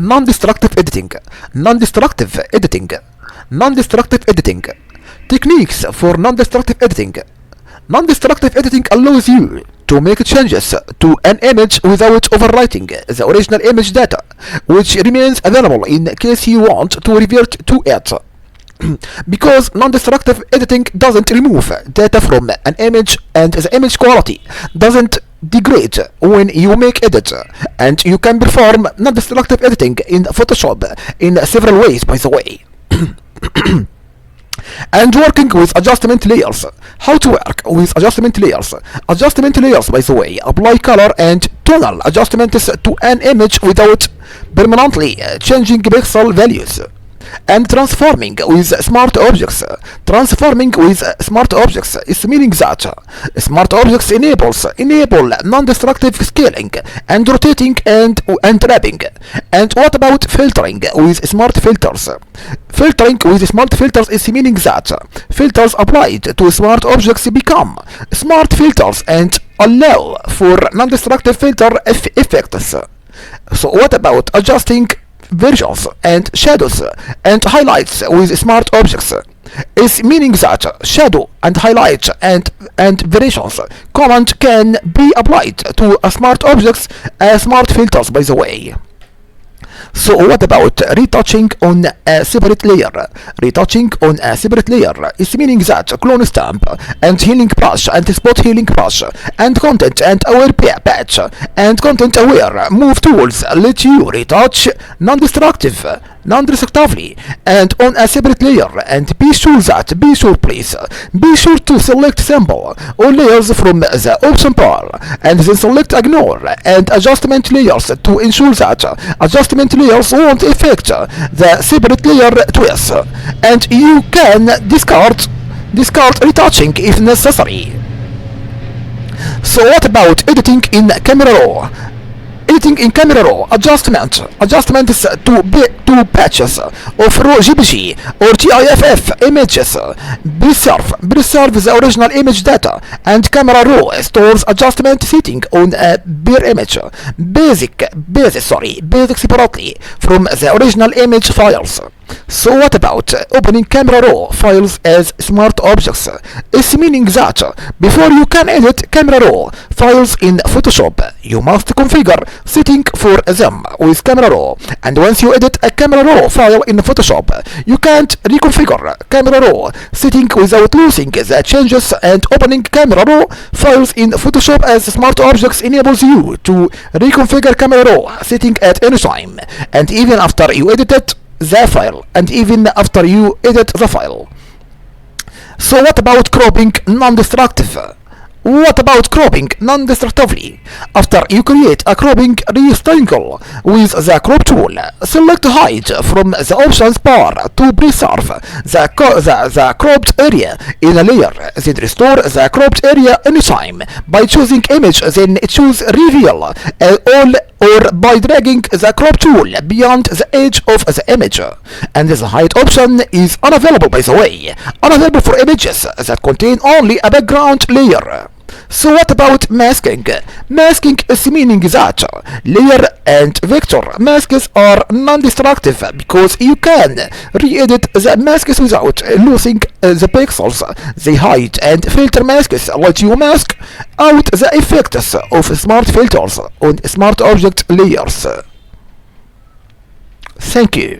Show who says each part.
Speaker 1: Non-destructive editing. Non-destructive editing. Non-destructive editing. Techniques for non-destructive editing. Non-destructive editing allows you to make changes to an image without overwriting the original image data, which remains available in case you want to revert to it. Because non-destructive editing doesn't remove data from an image, and the image quality doesn't degrade when you make edits, and you can perform non-destructive editing in Photoshop in several ways, by the way. And working with adjustment layers. How to work with adjustment layers? Adjustment layers, by the way, apply color and tonal adjustments to an image without permanently changing pixel values. And transforming with smart objects. Transforming with smart objects is meaning that smart objects enable non-destructive scaling and rotating and wrapping. And what about filtering with smart filters? Filtering with smart filters is meaning that filters applied to smart objects become smart filters and allow for non-destructive filter effects. So what about adjusting versions and shadows and highlights with smart objects? Is meaning that shadow and highlight and variations command can be applied to smart objects as smart filters, by the way. So what about retouching on a separate layer? Retouching on a separate layer is meaning that clone stamp and healing brush and spot healing brush and content and aware patch and content aware move tools let you retouch non-destructively and on a separate layer. And be sure to select sample or layers from the option bar and then select ignore and adjustment layers to ensure that adjustment layers won't affect the separate layer twist, and you can discard retouching if necessary. So what about editing in camera raw? Editing in camera raw adjustments to patches of raw JPG or GIF images preserve the original image data, and camera raw stores adjustment setting on a bare image basic separately from the original image files. So what about opening camera raw files as smart objects? It's meaning that before you can edit camera raw files in Photoshop, you must configure setting for them with camera raw, and once you edit a camera raw file in Photoshop, you can't reconfigure camera raw setting without losing the changes, and opening camera raw files in Photoshop as smart objects enables you to reconfigure camera raw setting at any time, and even after you edit it the file, and even after you edit the file. So what about cropping non-destructive? What about cropping non-destructively? After you create a cropping rectangle with the crop tool, select hide from the options bar to preserve the cropped area in a layer, then restore the cropped area anytime by choosing image, then choose reveal all, or by dragging the crop tool beyond the edge of the image. And the hide option is unavailable, by the way, unavailable for images that contain only a background layer. So what about masking? Masking is meaning that layer and vector masks are non-destructive because you can re-edit the masks without losing the pixels they hide, and filter masks let you mask out the effects of smart filters on smart object layers. Thank you.